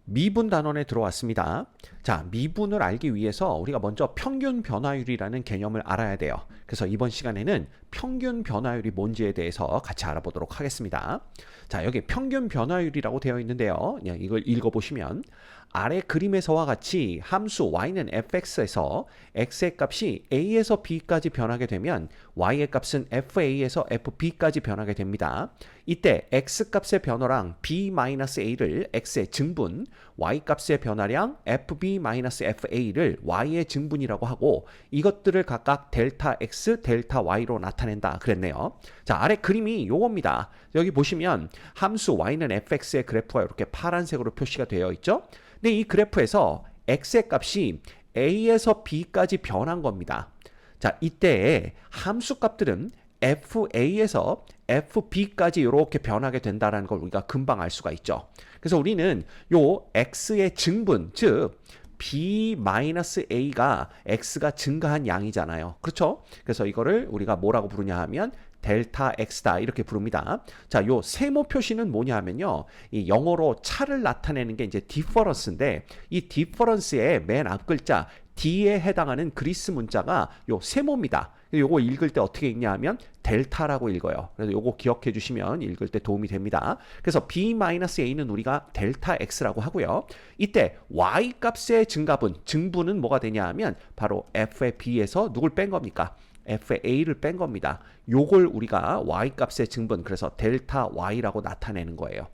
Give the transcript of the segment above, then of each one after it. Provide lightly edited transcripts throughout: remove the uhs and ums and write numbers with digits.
미분 단원에 들어왔습니다. 자, 미분을 알기 위해서 우리가 먼저 평균 변화율이라는 개념을 알아야 돼요. 그래서 이번 시간에는 평균 변화율이 뭔지에 대해서 같이 알아보도록 하겠습니다. 자, 여기 평균 변화율이라고 되어 있는데요. 이걸 읽어보시면 아래 그림에서와 같이 함수 y는 fx에서 x의 값이 a에서 b까지 변하게 되면 y의 값은 fa에서 fb까지 변하게 됩니다. 이때 x 값의 변화량 b-a를 x의 증분, y 값의 변화량 fb-fa를 y의 증분이라고 하고 이것들을 각각 델타 x, 델타 y로 나타낸다 그랬네요. 자, 아래 그림이 요겁니다. 여기 보시면 함수 y는 fx의 그래프가 이렇게 파란색으로 표시가 되어 있죠. 근데 이 그래프에서 x의 값이 a에서 b까지 변한 겁니다. 자, 이때 함수 값들은 fa에서 fb까지 이렇게 변하게 된다는 걸 우리가 금방 알 수가 있죠. 그래서 우리는 요 x의 증분, 즉 b-a가 x가 증가한 양이잖아요. 그렇죠? 그래서 이거를 우리가 뭐라고 부르냐 하면 델타 x다 이렇게 부릅니다. 자, 요 세모 표시는 뭐냐 하면요. 이 영어로 차를 나타내는 게 이제 difference인데 이 difference의 맨 앞 글자 D에 해당하는 그리스 문자가 요 세모입니다. 요거 읽을 때 어떻게 읽냐 하면 델타라고 읽어요. 그래서 요거 기억해 주시면 읽을 때 도움이 됩니다. 그래서 b-a는 우리가 델타 x라고 하고요. 이때 y 값의 증분은 뭐가 되냐 하면 바로 f의 b에서 누굴 뺀 겁니까? fa를 뺀 겁니다. 요걸 우리가 y 값의 증분, 그래서 델타 y라고 나타내는 거예요.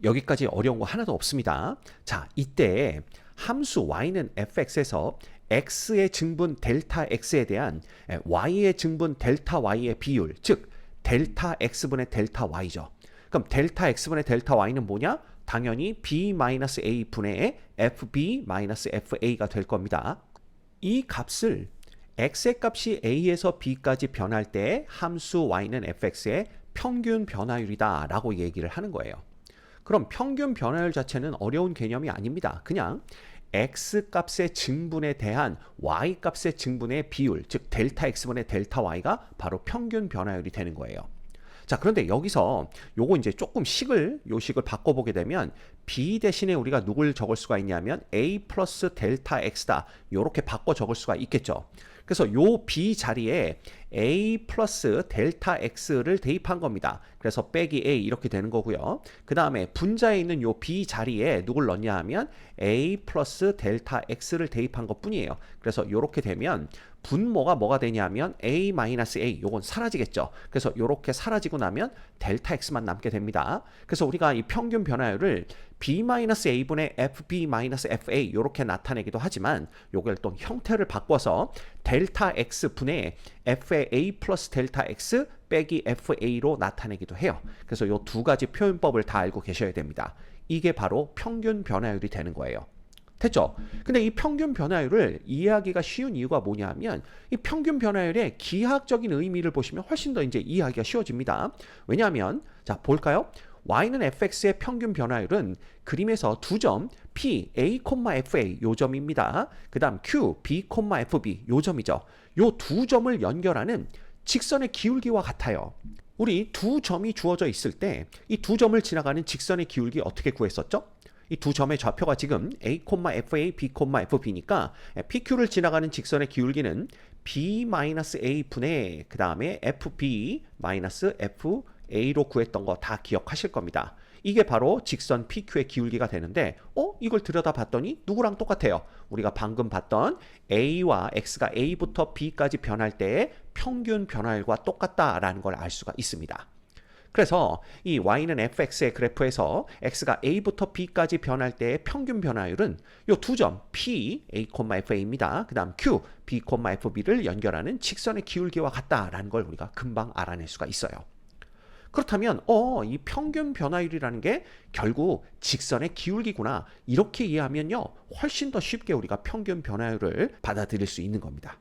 여기까지 어려운 거 하나도 없습니다. 자, 이때 함수 y는 fx에서 x의 증분 델타 x에 대한 y의 증분 델타 y의 비율, 즉 델타 x분의 델타 y죠. 그럼 델타 x분의 델타 y는 뭐냐? 당연히 b-a 분의 fb-fa가 될 겁니다. 이 값을 x의 값이 a에서 b까지 변할 때 함수 y는 fx의 평균 변화율이다 라고 얘기를 하는 거예요. 그럼 평균 변화율 자체는 어려운 개념이 아닙니다. 그냥 x 값의 증분에 대한 y 값의 증분의 비율, 즉 델타 x분의 델타 y가 바로 평균 변화율이 되는 거예요. 자, 그런데 여기서 요거 이제 조금 요식을 바꿔보게 되면 b 대신에 우리가 누굴 적을 수가 있냐면 a 플러스 델타 x다 요렇게 바꿔 적을 수가 있겠죠. 그래서 요 b 자리에 a 플러스 델타 x를 대입한 겁니다. 그래서 빼기 a 이렇게 되는 거고요. 그 다음에 분자에 있는 요 b 자리에 누굴 넣냐 하면 a 플러스 델타 x를 대입한 것 뿐이에요. 그래서 요렇게 되면 분모가 뭐가 되냐면 a-a 요건 사라지겠죠. 그래서 요렇게 사라지고 나면 델타 x만 남게 됩니다. 그래서 우리가 이 평균 변화율을 b-a분의 fb-fa 요렇게 나타내기도 하지만 요걸 또 형태를 바꿔서 델타 x분의 fa 플러스 델타 x 빼기 fa로 나타내기도 해요. 그래서 요 두 가지 표현법을 다 알고 계셔야 됩니다. 이게 바로 평균 변화율이 되는 거예요. 됐죠? 근데 이 평균 변화율을 이해하기가 쉬운 이유가 뭐냐 하면 이 평균 변화율의 기하학적인 의미를 보시면 훨씬 더 이제 이해하기가 쉬워집니다. 왜냐하면 자, 볼까요? y는 fx의 평균 변화율은 그림에서 두 점 p, a, fa 요 점입니다. 그 다음 q, b, fb 요 점이죠. 요 두 점을 연결하는 직선의 기울기와 같아요. 우리 두 점이 주어져 있을 때 이 두 점을 지나가는 직선의 기울기 어떻게 구했었죠? 이 두 점의 좌표가 지금 a, fa, b, fb니까 pq를 지나가는 직선의 기울기는 b-a 분의 그 다음에 fb-fa로 구했던 거 다 기억하실 겁니다. 이게 바로 직선 PQ의 기울기가 되는데 이걸 들여다봤더니 누구랑 똑같아요. 우리가 방금 봤던 A와 X가 A부터 B까지 변할 때의 평균 변화율과 똑같다라는 걸 알 수가 있습니다. 그래서 이 y는 fx의 그래프에서 x가 a부터 b까지 변할 때의 평균 변화율은 이 두 점 p, a, fa입니다. 그 다음 q, b, fb를 연결하는 직선의 기울기와 같다라는 걸 우리가 금방 알아낼 수가 있어요. 그렇다면 이 평균 변화율이라는 게 결국 직선의 기울기구나 이렇게 이해하면요 훨씬 더 쉽게 우리가 평균 변화율을 받아들일 수 있는 겁니다.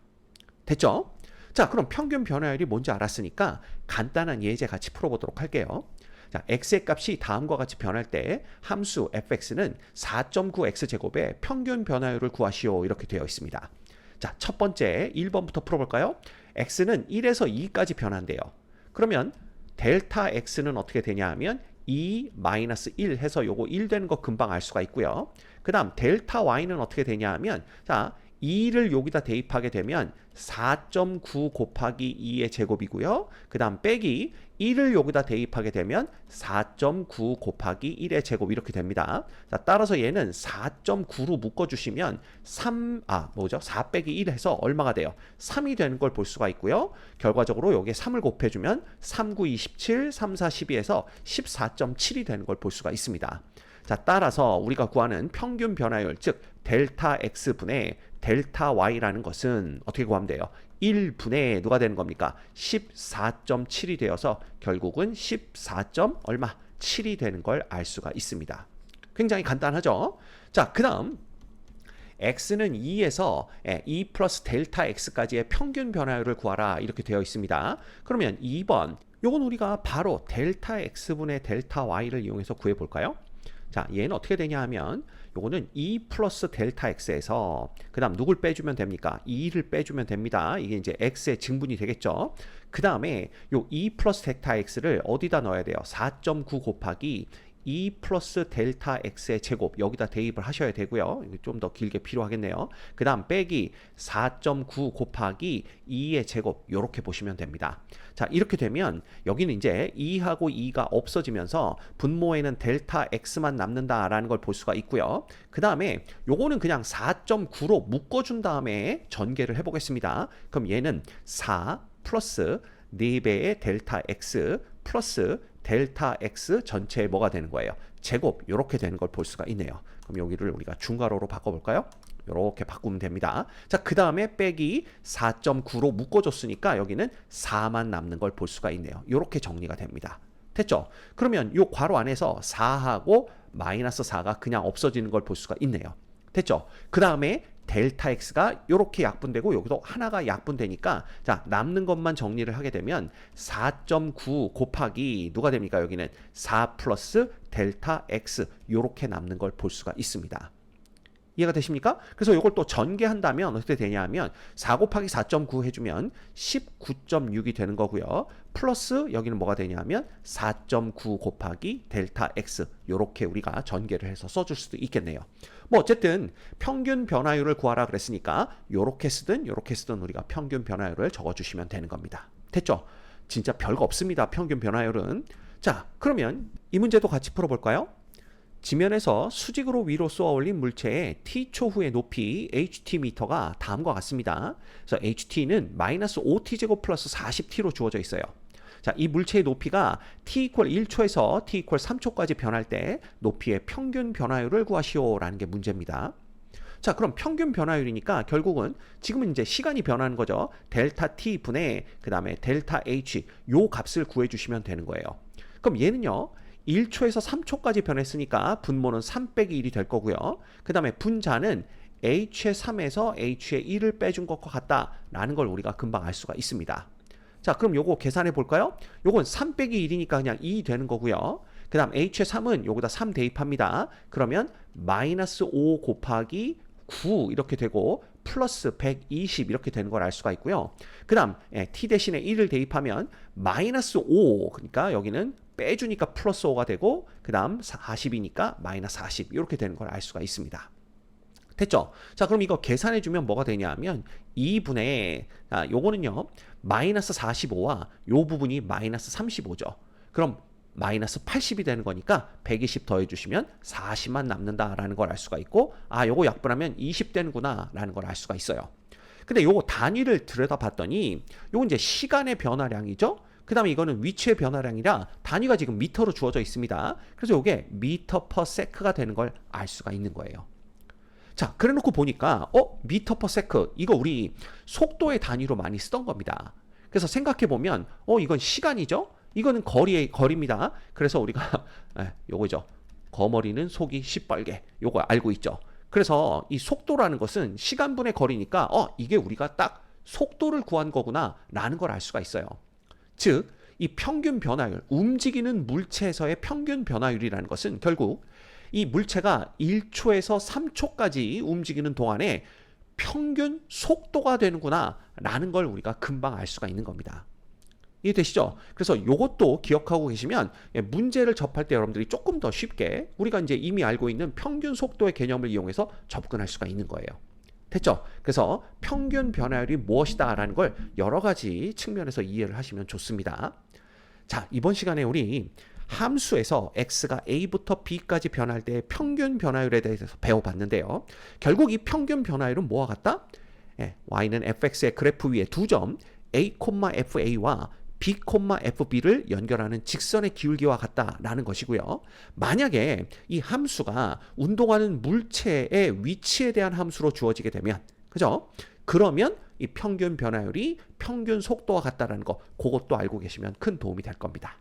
됐죠? 자, 그럼 평균 변화율이 뭔지 알았으니까 간단한 예제 같이 풀어보도록 할게요. 자, x의 값이 다음과 같이 변할 때 함수 fx는 4.9x제곱의 평균 변화율을 구하시오 이렇게 되어 있습니다. 자, 첫 번째 1번부터 풀어볼까요? x는 1에서 2까지 변한대요. 그러면 델타 x는 어떻게 되냐 하면 2-1 해서 요거 1 되는 거 금방 알 수가 있고요. 그 다음 델타 y는 어떻게 되냐 하면 자 2를 여기다 대입하게 되면 4.9 곱하기 2의 제곱이고요. 그 다음 빼기 1을 여기다 대입하게 되면 4.9 곱하기 1의 제곱 이렇게 됩니다. 자, 따라서 얘는 4.9로 묶어주시면 4 빼기 1 해서 얼마가 돼요? 3이 되는 걸 볼 수가 있고요. 결과적으로 여기에 3을 곱해주면 3, 9, 27, 3, 4, 12에서 14.7이 되는 걸 볼 수가 있습니다. 자, 따라서 우리가 구하는 평균 변화율, 즉 델타 x분의 델타 y라는 것은 어떻게 구하면 돼요? 1분의 누가 되는 겁니까? 14.7이 되어서 결국은 14. 얼마? 7이 되는 걸 알 수가 있습니다. 굉장히 간단하죠? 자, 그 다음 x는 2에서 2 플러스 델타 x까지의 평균 변화율을 구하라 이렇게 되어 있습니다. 그러면 2번 요건 우리가 바로 델타 x분의 델타 y를 이용해서 구해볼까요? 자, 얘는 어떻게 되냐 하면 요거는 2 플러스 델타 x에서 그 다음 누굴 빼주면 됩니까? 2를 빼주면 됩니다. 이게 이제 x의 증분이 되겠죠. 그 다음에 요 2 플러스 델타 x를 어디다 넣어야 돼요? 4.9 곱하기 2 플러스 델타 x의 제곱 여기다 대입을 하셔야 되고요. 좀 더 길게 필요하겠네요. 그 다음 빼기 4.9 곱하기 2의 제곱 이렇게 보시면 됩니다. 자, 이렇게 되면 여기는 이제 2하고 2가 없어지면서 분모에는 델타 x만 남는다라는 걸 볼 수가 있고요. 그 다음에 요거는 그냥 4.9로 묶어준 다음에 전개를 해보겠습니다. 그럼 얘는 4 플러스 4배의 델타 x 플러스 델타 x 전체에 뭐가 되는 거예요? 제곱 이렇게 되는 걸 볼 수가 있네요. 그럼 여기를 우리가 중괄호로 바꿔볼까요? 이렇게 바꾸면 됩니다. 자, 그 다음에 빼기 4.9로 묶어줬으니까 여기는 4만 남는 걸 볼 수가 있네요. 이렇게 정리가 됩니다. 됐죠? 그러면 이 괄호 안에서 4하고 마이너스 4가 그냥 없어지는 걸 볼 수가 있네요. 됐죠? 그 다음에 델타 x가 이렇게 약분되고 여기도 하나가 약분되니까 자, 남는 것만 정리를 하게 되면 4.9 곱하기 누가 됩니까? 여기는 4 플러스 델타 x 이렇게 남는 걸 볼 수가 있습니다. 이해가 되십니까? 그래서 이걸 또 전개한다면 어떻게 되냐 하면 4 곱하기 4.9 해주면 19.6이 되는 거고요. 플러스 여기는 뭐가 되냐 하면 4.9 곱하기 델타 x 이렇게 우리가 전개를 해서 써줄 수도 있겠네요. 뭐 어쨌든 평균 변화율을 구하라 그랬으니까 이렇게 쓰든 우리가 평균 변화율을 적어주시면 되는 겁니다. 됐죠? 진짜 별거 없습니다. 평균 변화율은. 자, 그러면 이 문제도 같이 풀어볼까요? 지면에서 수직으로 위로 쏘아 올린 물체의 t초 후의 높이 htm가 다음과 같습니다. 그래서 ht는 마이너스 5t제곱 플러스 40t로 주어져 있어요. 자, 이 물체의 높이가 t 이퀄 1초에서 t 이퀄 3초까지 변할 때 높이의 평균 변화율을 구하시오라는 게 문제입니다. 자, 그럼 평균 변화율이니까 결국은 지금은 이제 시간이 변하는 거죠. 델타 t 분의 그 다음에 델타 h 요 값을 구해주시면 되는 거예요. 그럼 얘는요. 1초에서 3초까지 변했으니까 분모는 3 빼기 1이 될 거고요. 그 다음에 분자는 h의 3에서 h의 1을 빼준 것과 같다라는 걸 우리가 금방 알 수가 있습니다. 자, 그럼 요거 계산해 볼까요? 요건 3 빼기 1이니까 그냥 2 되는 거고요. 그 다음 h의 3은 요거다 3 대입합니다. 그러면 마이너스 5 곱하기 9 이렇게 되고 플러스 120 이렇게 되는 걸 알 수가 있고요. 그 다음 t 대신에 1을 대입하면 마이너스 5 그러니까 여기는 빼주니까 플러스 5가 되고 그 다음 40이니까 마이너스 40 이렇게 되는 걸 알 수가 있습니다. 됐죠? 자, 그럼 이거 계산해주면 뭐가 되냐 하면 2분의 요거는요 마이너스 45와 요 부분이 마이너스 35죠. 그럼 마이너스 80이 되는 거니까 120 더해주시면 40만 남는다라는 걸 알 수가 있고 요거 약분하면 20 되는구나 라는 걸 알 수가 있어요. 근데 요거 단위를 들여다봤더니 요건 이제 시간의 변화량이죠. 그 다음에 이거는 위치의 변화량이라 단위가 지금 미터로 주어져 있습니다. 그래서 이게 미터 퍼 세크가 되는 걸 알 수가 있는 거예요. 자, 그래 놓고 보니까 미터 퍼 세크 이거 우리 속도의 단위로 많이 쓰던 겁니다. 그래서 생각해 보면 이건 시간이죠. 이거는 거리입니다. 그래서 우리가 요거죠. 거머리는 속이 시뻘게 요거 알고 있죠. 그래서 이 속도라는 것은 시간분의 거리니까 이게 우리가 딱 속도를 구한 거구나 라는 걸 알 수가 있어요. 즉, 이 평균 변화율, 움직이는 물체에서의 평균 변화율이라는 것은 결국 이 물체가 1초에서 3초까지 움직이는 동안에 평균 속도가 되는구나 라는 걸 우리가 금방 알 수가 있는 겁니다. 이해되시죠? 그래서 요것도 기억하고 계시면 문제를 접할 때 여러분들이 조금 더 쉽게 우리가 이제 이미 알고 있는 평균 속도의 개념을 이용해서 접근할 수가 있는 거예요. 됐죠? 그래서 평균 변화율이 무엇이다라는 걸 여러 가지 측면에서 이해를 하시면 좋습니다. 자, 이번 시간에 우리 함수에서 x가 a부터 b까지 변할 때의 평균 변화율에 대해서 배워봤는데요. 결국 이 평균 변화율은 뭐와 같다? y는 fx의 그래프 위에 두 점 a, fa와 b, fb를 연결하는 직선의 기울기와 같다라는 것이고요. 만약에 이 함수가 운동하는 물체의 위치에 대한 함수로 주어지게 되면, 그죠? 그러면 이 평균 변화율이 평균 속도와 같다라는 거, 그것도 알고 계시면 큰 도움이 될 겁니다.